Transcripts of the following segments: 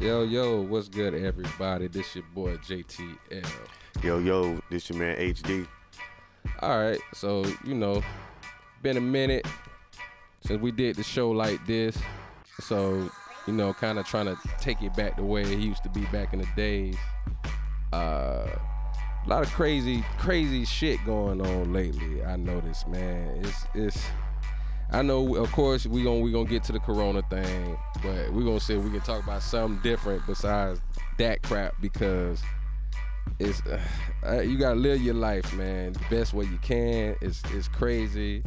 Yo, what's good, everybody? This your boy JTL. Yo, this your man HD. All right, so been a minute since we did the show like this, so kind of trying to take it back the way it used to be back in the days. A lot of crazy shit going on lately. I noticed, man. It's. I know, of course, we gonna get to the Corona thing, but we gonna see if we can talk about something different besides that crap, because it's you gotta live your life, man, the best way you can. It's crazy.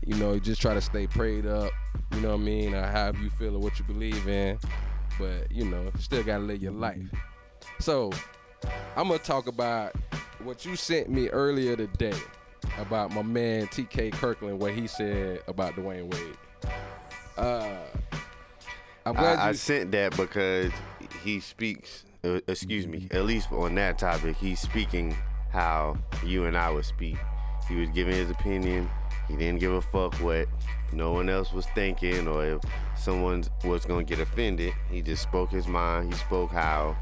You just try to stay prayed up. You know what I mean? Or however you feel or what you believe in, but you still gotta live your life. So I'm gonna talk about what you sent me earlier today about my man TK Kirkland, what he said about Dwayne Wade. I'm glad I sent that because he speaks, at least on that topic, he's speaking how you and I would speak. He was giving his opinion. He didn't give a fuck what no one else was thinking or if someone was going to get offended. He just spoke his mind. He spoke how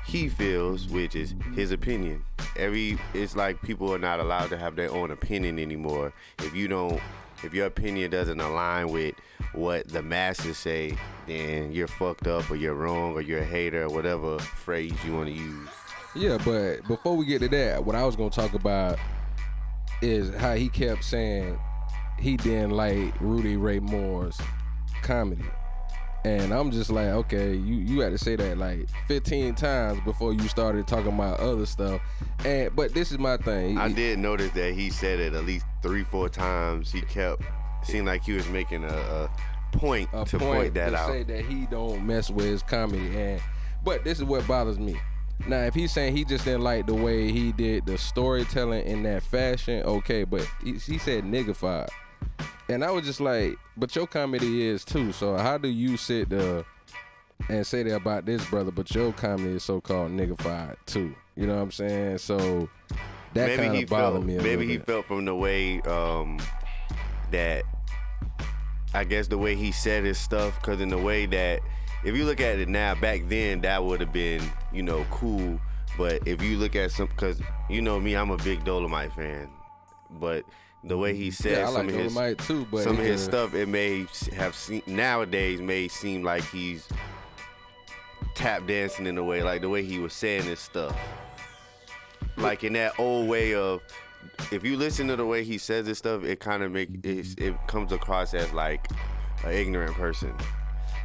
he feels, which is his opinion. It's like people are not allowed to have their own opinion anymore. If your opinion doesn't align with what the masses say, then you're fucked up or you're wrong or you're a hater or whatever phrase you want to use. Yeah, but before we get to that, what I was going to talk about is how he kept saying he didn't like Rudy Ray Moore's comedy. And I'm just like, okay, you had to say that like 15 times before you started talking about other stuff. But this is my thing. I did notice that he said it at least 3-4 times. He seemed like he was making a point to point that out. Say that he don't mess with his comedy. But this is what bothers me. Now, if he's saying he just didn't like the way he did the storytelling in that fashion, okay, but he said niggified. And I was just like, but your comedy is too, so how do you sit there and say that about this brother, but your comedy is so-called niggified too? You know what I'm saying? So that kind of bothered me a little bit. Maybe he felt from the way that, I guess the way he said his stuff, because in the way that, if you look at it now, back then, that would have been, cool. But if you look at because me, I'm a big Dolomite fan. But the way he said some of his stuff, it may have nowadays may seem like he's tap dancing in a way, like the way he was saying his stuff. Like in that old way of, if you listen to the way he says his stuff, it kind of it comes across as like an ignorant person.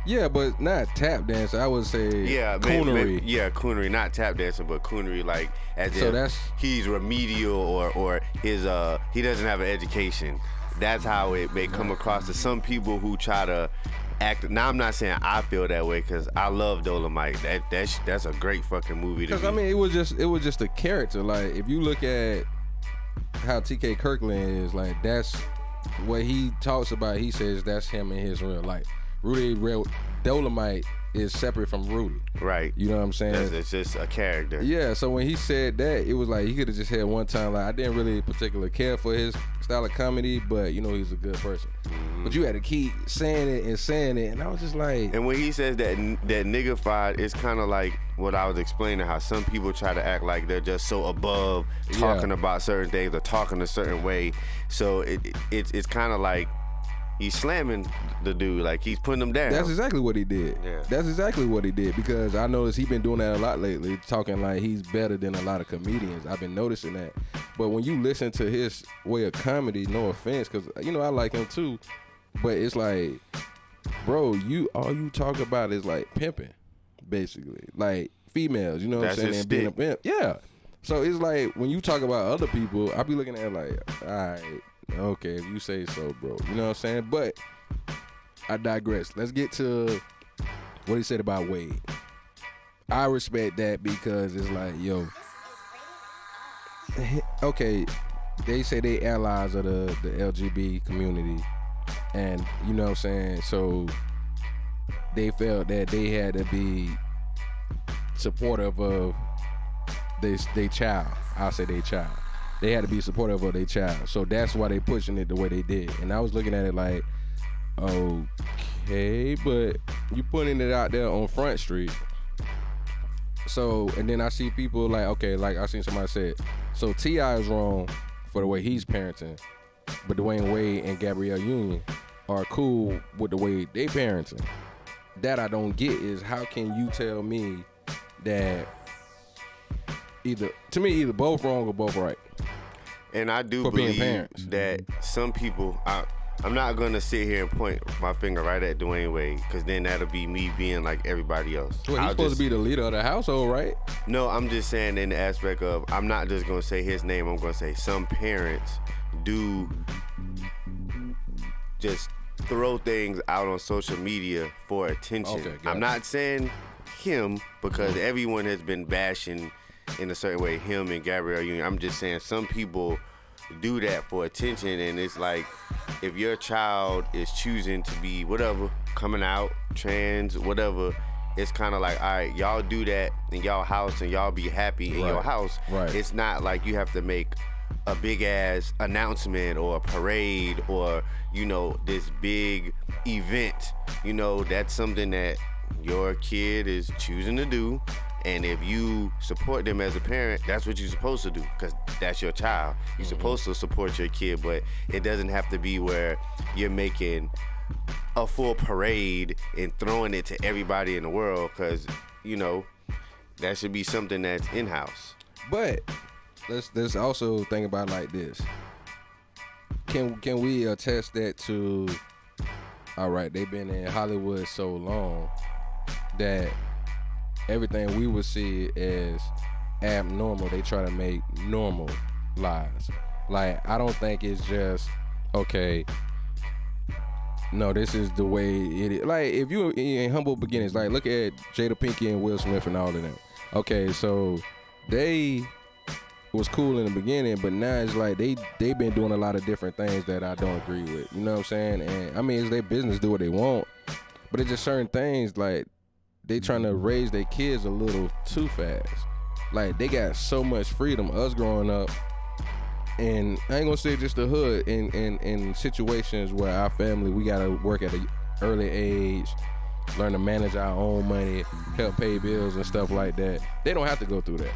Yeah, but not tap dance. I would say coonery. Coonery, not tap dancing, but coonery, like as if he's remedial or his he doesn't have an education. That's how it may come across to some people who try to act. Now I'm not saying I feel that way because I love Dolomite. That's a great fucking movie. Because I mean, it was just a character. Like if you look at how TK Kirkland is, like that's what he talks about. He says that's him in his real life. Rudy Dolomite is separate from Rudy. Right. You know what I'm saying? It's just a character. Yeah, so when he said that, it was like he could have just had one time, like, I didn't really particularly care for his style of comedy, but, he's a good person. Mm-hmm. But you had to keep saying it, and I was just like... And when he says that niggified, it's kind of like what I was explaining, how some people try to act like they're just so above talking about certain things or talking a certain way. So it's kind of like he's slamming the dude, like he's putting him down. That's exactly what he did. Yeah. That's exactly what he did, because I noticed he's been doing that a lot lately, talking like he's better than a lot of comedians. I've been noticing that. But when you listen to his way of comedy, no offense, because, I like him too, but it's like, bro, all you talk about is like pimping, basically. Like females, you know what I'm saying? And being a pimp. Yeah. So it's like, when you talk about other people, I be looking at it like, all right, okay, if you say so, bro. You know what I'm saying? But I digress. Let's get to what he said about Wade. I respect that because it's like, yo, okay, they say they allies of the LGBT community. And you know what I'm saying? So they felt that they had to be supportive of their child. I'll say their child. They had to be supportive of their child. So that's why they pushing it the way they did. And I was looking at it like, okay, but you putting it out there on Front Street. So, and then I see people like, okay, like I seen somebody say, so T.I. is wrong for the way he's parenting, but Dwayne Wade and Gabrielle Union are cool with the way they parenting. That I don't get is how can you tell me that either both wrong or both right? And I do believe that some people, I'm not going to sit here and point my finger right at Dwayne Wade, because then that'll be me being like everybody else. Well, he's supposed to be the leader of the household, right? No, I'm just saying in the aspect of, I'm not just going to say his name. I'm going to say some parents do just throw things out on social media for attention. Okay, I'm not saying him, because everyone has been bashing in a certain way him and Gabrielle Union. I'm just saying some people do that for attention, and it's like, if your child is choosing to be whatever, coming out, trans, whatever, it's kind of like, all right, y'all do that in y'all house and y'all be happy in your house. Right. It's not like you have to make a big ass announcement or a parade or, you know, this big event. You know, that's something that your kid is choosing to do. And if you support them as a parent, that's what you're supposed to do, because that's your child. You're supposed to support your kid, but it doesn't have to be where you're making a full parade and throwing it to everybody in the world, because, you know, that should be something that's in-house. But let's also think about it like this. Can we attest that to, all right, they've been in Hollywood so long that everything we would see as abnormal, they try to make normal lies. Like, I don't think it's just, okay, no, this is the way it is. Like, if you in humble beginnings, like, look at Jada Pinkett and Will Smith and all of them. Okay, so they was cool in the beginning, but now it's like they been doing a lot of different things that I don't agree with. You know what I'm saying? And I mean, it's their business, do what they want. But it's just certain things, like, they trying to raise their kids a little too fast. Like, they got so much freedom, us growing up, and I ain't gonna say just the hood, in situations where our family, we gotta work at an early age, learn to manage our own money, help pay bills and stuff like that. They don't have to go through that.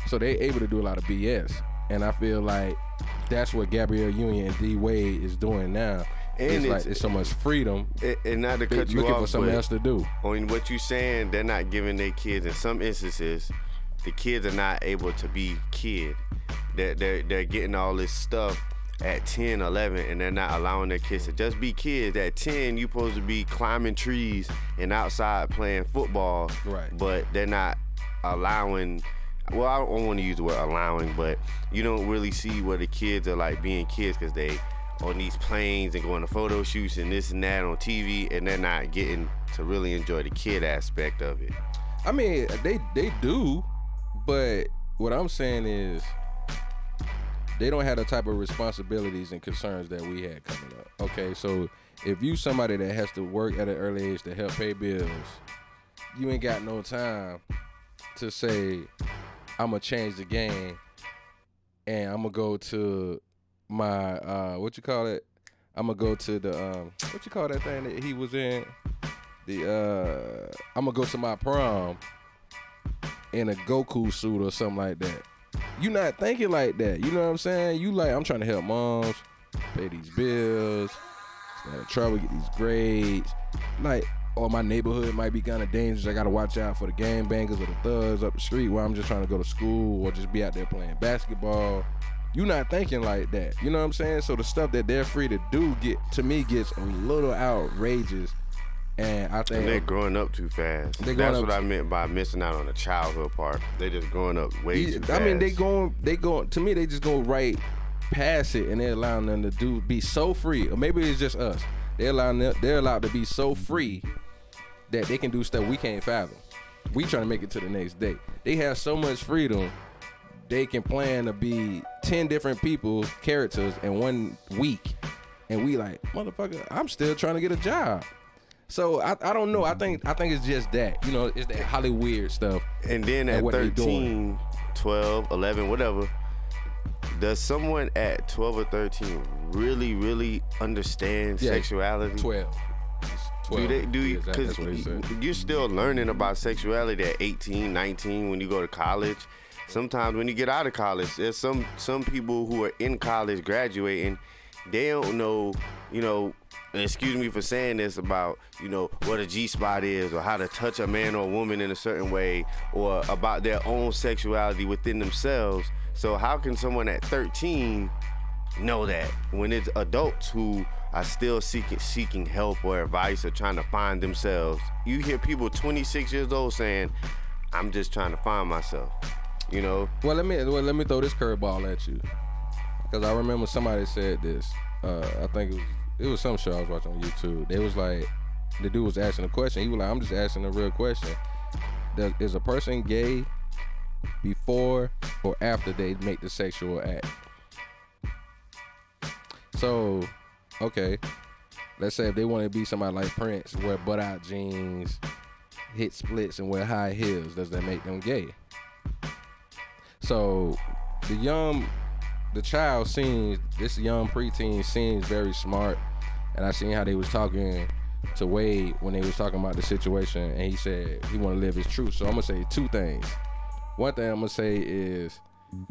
So they able to do a lot of BS. And I feel like that's what Gabrielle Union and D Wade is doing now. And it's so much freedom. And not to cut you off, looking for something else to do. On what you saying, they're not giving their kids, in some instances, the kids are not able to be kid. They're getting all this stuff at 10, 11, and they're not allowing their kids to just be kids. At 10, you're supposed to be climbing trees and outside playing football. Right. But they're not allowing, well, I don't want to use the word allowing, but you don't really see where the kids are like being kids, because they on these planes and going to photo shoots and this and that on TV, and they're not getting to really enjoy the kid aspect of it. I mean, they do, but what I'm saying is they don't have the type of responsibilities and concerns that we had coming up. Okay, so if you somebody that has to work at an early age to help pay bills, you ain't got no time to say, I'm gonna change the game and I'm gonna go to my what you call it? I'm gonna go to the what you call that thing that he was in? The I'm gonna go to my prom in a Goku suit or something like that. You not thinking like that. You know what I'm saying? You like, I'm trying to help moms pay these bills, stay out of trouble, get these grades. Like, or my neighborhood might be kind of dangerous. I gotta watch out for the gangbangers or the thugs up the street while I'm just trying to go to school or just be out there playing basketball. You not thinking like that. You know what I'm saying? So the stuff that they're free to do gets a little outrageous. And I think they're growing up too fast. That's what I meant by missing out on the childhood part. They just growing up way too fast. I mean, they going to me, they just go right past it, and they're allowing them to be so free. Or maybe it's just us. They're allowed to be so free that they can do stuff we can't fathom. We trying to make it to the next day. They have so much freedom. They can plan to be 10 different people, characters in 1 week. And we like, motherfucker, I'm still trying to get a job. So I don't know. I think it's just that. You know, it's that Hollywood stuff. And then at 13, 12, 11, whatever, does someone at 12 or 13 really, really understand sexuality? 12. 12. Because you're still learning about sexuality at 18, 19 when you go to college. Sometimes when you get out of college, there's some people who are in college graduating, they don't know, excuse me for saying this, about, what a G-spot is or how to touch a man or a woman in a certain way or about their own sexuality within themselves. So how can someone at 13 know that when it's adults who are still seeking help or advice or trying to find themselves? You hear people 26 years old saying, I'm just trying to find myself, Well, let me throw this curveball at you, because I remember somebody said this. I think it was some show I was watching on YouTube. They was like, the dude was asking a question. He was like, I'm just asking a real question. Is a person gay before or after they make the sexual act? So, okay, let's say if they want to be somebody like Prince, wear butt-out jeans, hit splits, and wear high heels, does that make them gay? So, this young preteen seems very smart, and I seen how they was talking to Wade when they was talking about the situation, and he said he want to live his truth. So I'm gonna say two things. One thing I'm gonna say is,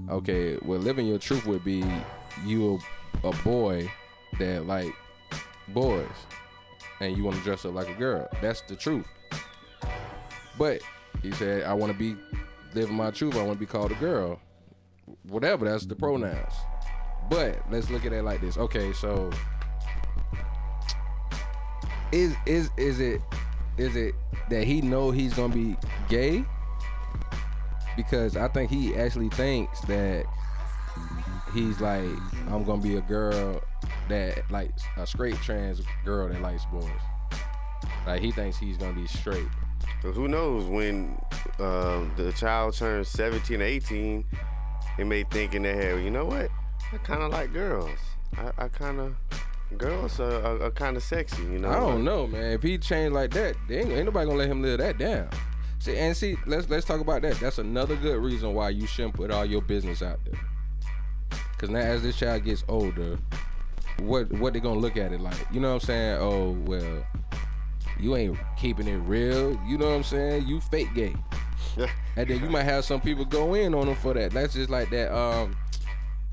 okay, well, living your truth would be you a boy that like boys, and you want to dress up like a girl. That's the truth. But he said, I want to be living my truth. I want to be called a girl. Whatever, that's the pronouns. But let's look at it like this. Okay, so is it that he know he's gonna be gay? Because I think he actually thinks that he's like, I'm gonna be a girl that likes a straight trans girl that likes boys. Like, he thinks he's gonna be straight. But who knows, when the child turns 17 or 18, he may think in their head, you know what? I kind of like girls. Girls are kind of sexy, I don't know, man. If he changed like that, ain't nobody gonna let him live that down. See, let's talk about that. That's another good reason why you shouldn't put all your business out there. Because now as this child gets older, what they gonna look at it like? You know what I'm saying? Oh, well, you ain't keeping it real. You know what I'm saying? You fake gay. And then you might have some people go in on him for that. That's just like that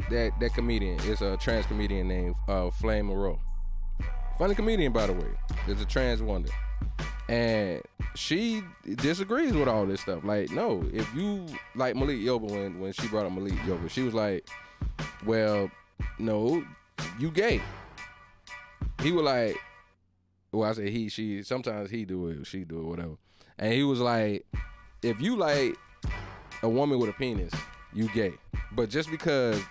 that comedian. It's a trans comedian named Flame Monroe. Funny comedian, by the way. There's a trans wonder. And she disagrees with all this stuff. Like, no, if you like Malik Yoba, when she brought up Malik Yoba, she was like, well, no, you gay. He was like, well, I say he, she, sometimes he do it, she do it, whatever. And he was like, if you like a woman with a penis, you gay. But just because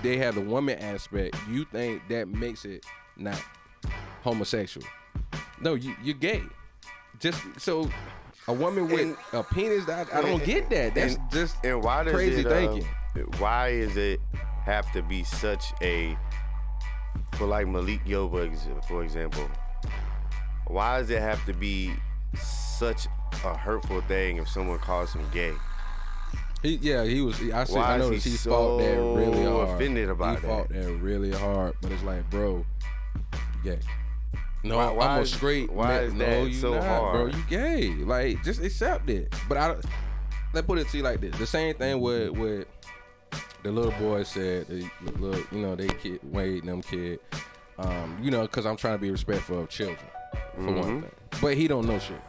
they have the woman aspect, you think that makes it not homosexual. No, you're gay. Just so a woman with a penis, I don't get that. That's just crazy thinking. Why is it have to be such a, for like Malik Yoba, for example, why does it have to be such a hurtful thing if someone calls him gay? He was. I noticed he fought that really hard. Offended about he fought that really hard, but it's like, bro, you gay. No, I'm a straight. Why is that so hard, bro? You gay? Like, just accept it. But let's put it to you like this: the same thing with the little boy said, the little, they kid Wade and them kid, because I'm trying to be respectful of children for one thing. But he don't know shit.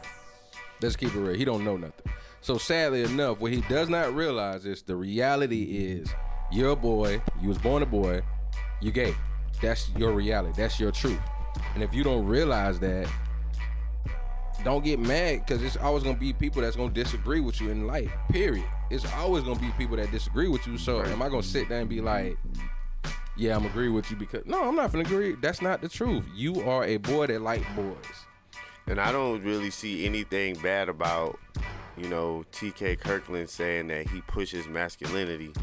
Let's keep it real. He don't know nothing. So sadly enough, what he does not realize is the reality is you're a boy. You was born a boy. You're gay. That's your reality. That's your truth. And if you don't realize that, don't get mad, because it's always going to be people that's going to disagree with you in life, period. It's always going to be people that disagree with you. So am I going to sit there and be like, yeah, I'm agree with you? Because no, I'm not going to agree. That's not the truth. You are a boy that like boys. And I don't really see anything bad about, TK Kirkland saying that he pushes masculinity.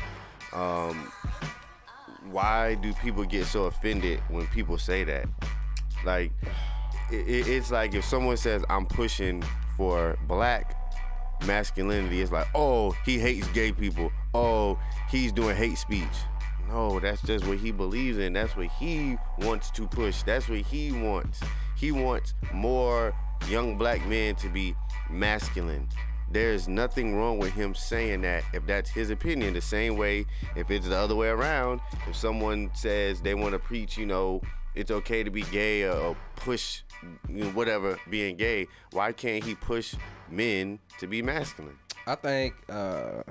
Why do people get so offended when people say that? Like, it's like if someone says, I'm pushing for black masculinity, it's like, oh, he hates gay people. Oh, he's doing hate speech. No, that's just what he believes in. That's what he wants to push. That's what he wants. He wants more young black men to be masculine. There's nothing wrong with him saying that if that's his opinion. The same way, if it's the other way around, if someone says they want to preach, it's okay to be gay or push, whatever, being gay, why can't he push men to be masculine? I think, hold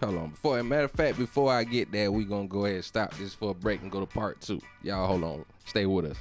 on. Matter of fact, before I get there, we going to go ahead and stop this for a break and go to part 2. Y'all hold on. Stay with us.